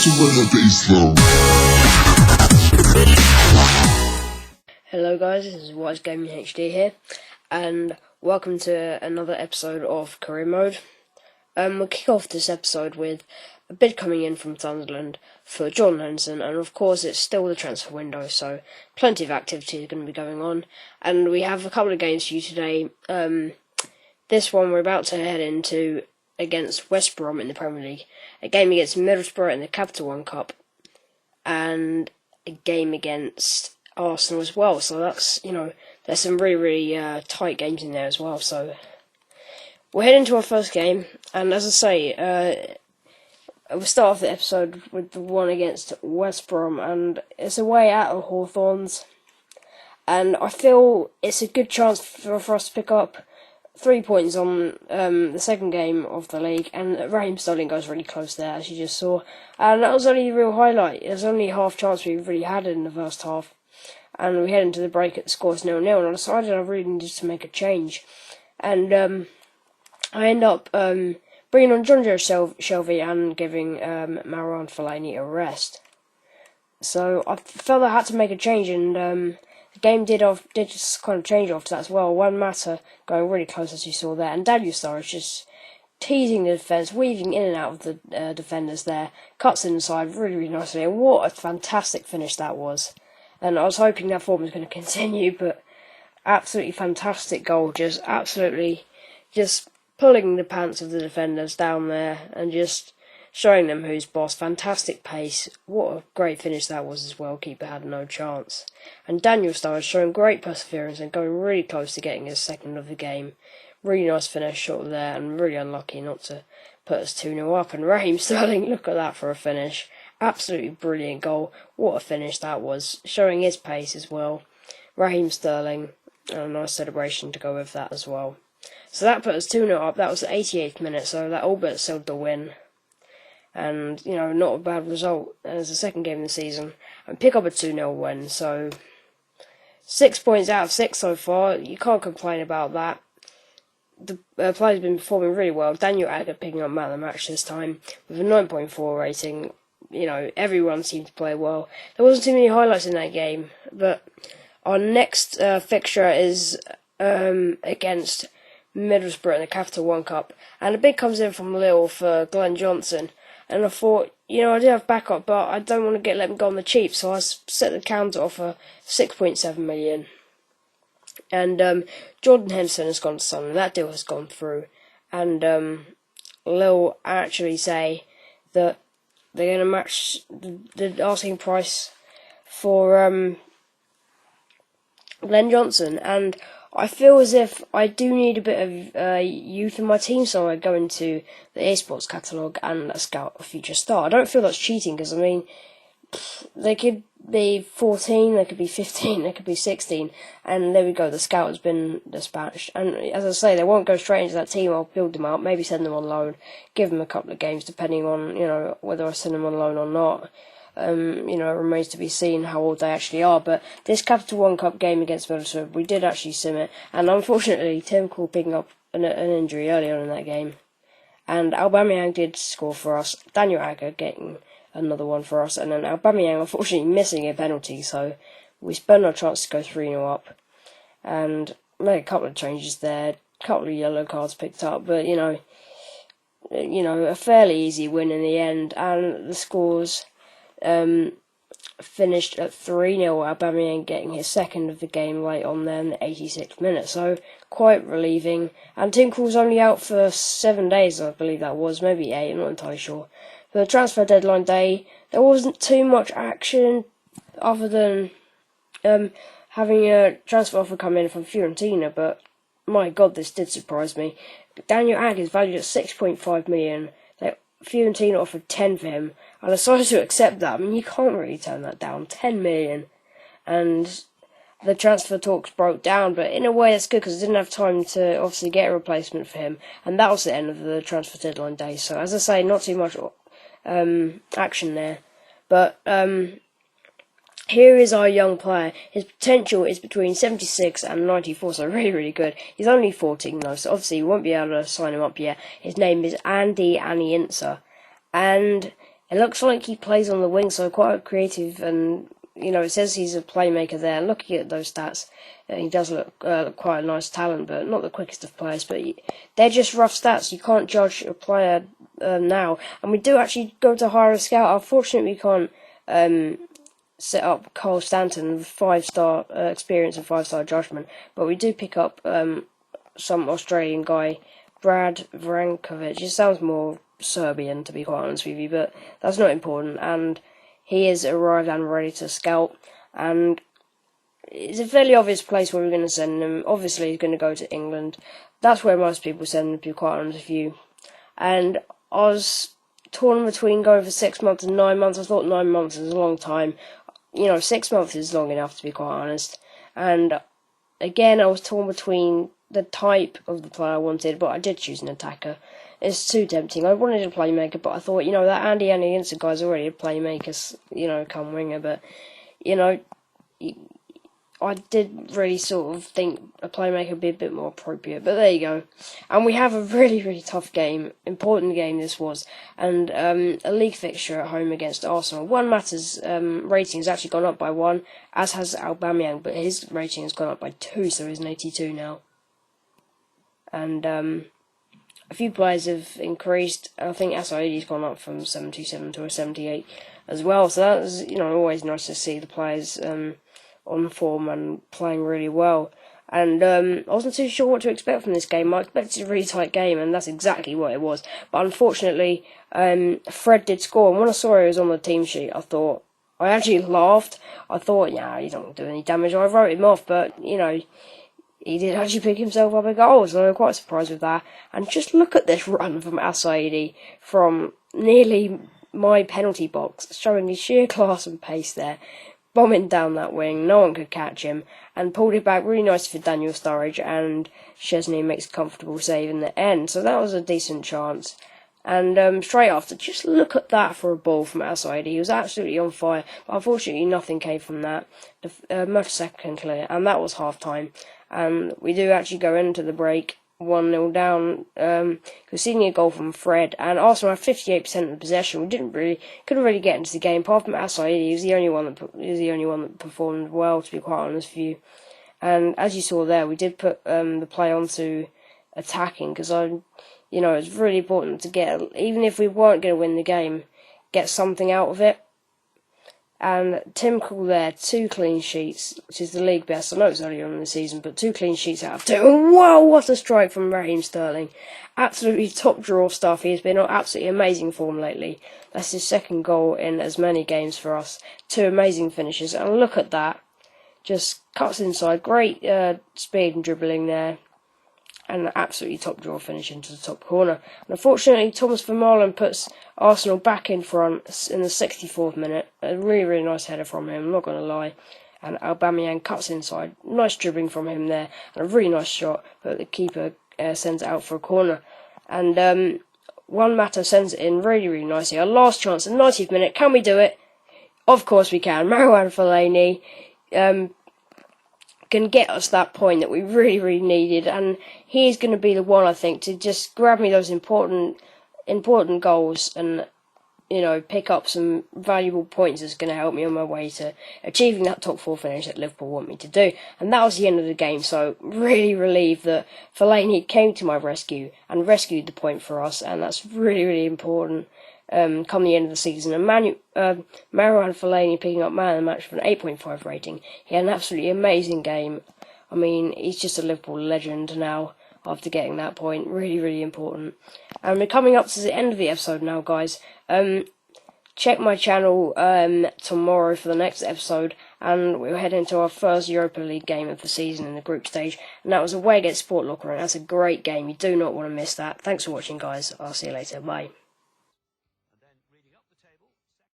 Hello guys, this is Wise Gaming HD here, and welcome to another episode of Career Mode. We'll kick off this episode with a bid coming in from Sunderland for Jordan Henderson, and of course it's still the transfer window, so plenty of activity is going to be going on, and we have a couple of games for you today. This one we're about to head into against West Brom in the Premier League, a game against Middlesbrough in the Capital One Cup, and a game against Arsenal as well. So that's, there's some really tight games in there as well. So we'll head into our first game, and as I say, we'll start off the episode with the one against West Brom, and it's away at Hawthorns, and I feel it's a good chance for us to pick up 3 points on the second game of the league, and Raheem Sterling goes really close there, as you just saw, and that was only the real highlight. There's only half chance we really had in the first half, and we head into the break at the score's 0-0, and I decided I really needed to make a change, and I end up bringing on John Joe Shelvey and giving Marouane Fellaini a rest. So I felt I had to make a change, and the game did just kind of change after that as well. Juan Mata going really close, as you saw there, and Daniel Sturridge just teasing the defence, weaving in and out of the defenders there, cuts inside really nicely, and what a fantastic finish that was. And I was hoping that form was going to continue, but absolutely fantastic goal, just pulling the pants of the defenders down there and just showing them who's boss. Fantastic pace. What a great finish that was as well. Keeper had no chance. And Daniel Sturridge showing great perseverance and going really close to getting his second of the game. Really nice finish shot there, and really unlucky not to put us 2-0 up. And Raheem Sterling, look at that for a finish. Absolutely brilliant goal. What a finish that was. Showing his pace as well. Raheem Sterling, and a nice celebration to go with that as well. So that put us 2-0 up. That was the 88th minute, so that all but sealed the win. And, not a bad result as the second game of the season. And pick up a 2-0 win, so 6 points out of 6 so far. You can't complain about that. The players have been performing really well. Daniel Agger picking up man of the match this time with a 9.4 rating. Everyone seemed to play well. There wasn't too many highlights in that game, but our next fixture is against Middlesbrough in the Capital One Cup, and a bid comes in from Lille for Glenn Johnson, and I thought, I do have backup, but I don't want to let them go on the cheap, so I set the counter offer 6.7 million. And Jordan Henderson has gone to Sunderland. That deal has gone through, and Lille actually say that they're going to match the asking price for Glenn Johnson, and I feel as if I do need a bit of youth in my team, so I go into the eSports catalogue and scout a future star. I don't feel that's cheating, because, they could be 14, they could be 15, they could be 16, and there we go, the scout has been dispatched. And as I say, they won't go straight into that team. I'll build them up, maybe send them on loan, give them a couple of games, depending on, whether I send them on loan or not. It remains to be seen how old they actually are, but this Capital One Cup game against Middlesbrough, we did actually sim it, and unfortunately Tim Krul picking up an injury early on in that game, and Aubameyang did score for us, Daniel Agger getting another one for us, and then Aubameyang unfortunately missing a penalty, so we spent our chance to go 3-0 up, and made a couple of changes there, a couple of yellow cards picked up, but a fairly easy win in the end, and the scores finished at 3-0, Aubameyang getting his second of the game late on there in the 86th minute, so quite relieving. And Tim Krul's only out for 7 days, I believe that was, maybe 8, I'm not entirely sure. For the transfer deadline day, there wasn't too much action other than having a transfer offer come in from Fiorentina, but my god, this did surprise me. Daniel Agger is valued at 6.5 million. Fiorentina offered 10 for him. I decided to accept that. You can't really turn that down. 10 million. And the transfer talks broke down, but in a way that's good because I didn't have time to obviously get a replacement for him. And that was the end of the transfer deadline day. So as I say, not too much action there. But here is our young player. His potential is between 76 and 94, so really, really good. He's only 14 though, so obviously you won't be able to sign him up yet. His name is Andy Anienza, and It looks like he plays on the wing, so quite creative, and it says he's a playmaker there. Looking at those stats, he does look quite a nice talent, but not the quickest of players. But they're just rough stats. You can't judge a player now. And we do actually go to hire a scout. Unfortunately, we can't set up Cole Stanton with 5-star experience and 5-star judgment, but we do pick up some Australian guy, Brad Vrankovic. It sounds more Serbian, to be quite honest with you, but that's not important. And he is arrived and ready to scout, and it's a fairly obvious place where we're going to send him. Obviously, he's going to go to England. That's where most people send him, to be quite honest with you. And I was torn between going for 6 months and 9 months. I thought 9 months is a long time. 6 months is long enough, to be quite honest. And again, I was torn between the type of the player I wanted, but I did choose an attacker. It's too tempting. I wanted a playmaker, but I thought, that Andy Anderson guy's already a playmaker, come winger. But, I did really sort of think a playmaker would be a bit more appropriate. But there you go. And we have a really, really tough game. Important game this was. And a league fixture at home against Arsenal. Juan Mata's rating has actually gone up by 1, as has Aubameyang, but his rating has gone up by 2, so he's an 82 now. And a few players have increased. I think Asaidi's gone up from 77 to a 78 as well. So that was, always nice to see the players on form and playing really well. And I wasn't too sure what to expect from this game. I expected a really tight game, and that's exactly what it was. But unfortunately, Fred did score. And when I saw he was on the team sheet, I actually laughed. I thought, he don't do any damage. I wrote him off, but, he did actually pick himself up a goal, so I'm quite surprised with that. And just look at this run from Asaidi from nearly my penalty box, showing his sheer class and pace there, bombing down that wing, no one could catch him, and pulled it back really nice for Daniel Sturridge, and Chesney makes a comfortable save in the end, so that was a decent chance. And straight after, just look at that for a ball from Asaidi. He was absolutely on fire, but unfortunately nothing came from that. Much second clear, and that was half time. And we do actually go into the break 1-0 down, conceding a goal from Fred, and Arsenal had 58% of the possession. We couldn't really get into the game. Apart from Asaidi, he was the only one that performed well, to be quite honest with you. And as you saw there, we did put the play onto attacking, because it's really important to get, even if we weren't going to win the game, get something out of it. And Tim Krul there, 2 clean sheets, which is the league best. I know it's earlier on in the season, but 2 clean sheets out of 2. And wow, what a strike from Raheem Sterling. Absolutely top draw stuff. He's been on absolutely amazing form lately. That's his 2nd goal in as many games for us. 2 amazing finishes. And look at that. Just cuts inside. Great speed and dribbling there. And an absolutely top draw finish into the top corner. And unfortunately, Thomas Vermaelen puts Arsenal back in front in the 64th minute. A really, really nice header from him, I'm not going to lie. And Aubameyang cuts inside. Nice dribbling from him there. And a really nice shot, but the keeper sends it out for a corner. And Juan Mata sends it in really, really nicely. Our last chance, the 90th minute. Can we do it? Of course we can. Marouane Fellaini can get us that point that we really, really needed, and he's going to be the one, I think, to just grab me those important goals and pick up some valuable points that's going to help me on my way to achieving that top 4 finish that Liverpool want me to do. And that was the end of the game, so really relieved that Fellaini came to my rescue and rescued the point for us, and that's really, really important come the end of the season. And Marouane Fellaini picking up man of the match for an 8.5 rating. He had an absolutely amazing game. I mean, he's just a Liverpool legend now after getting that point. Really, really important. And we're coming up to the end of the episode now, guys. Check my channel tomorrow for the next episode, and we'll head into our first Europa League game of the season in the group stage, and that was away against Sport Locker, and that's a great game. You do not want to miss that. Thanks for watching, guys. I'll see you later. Bye.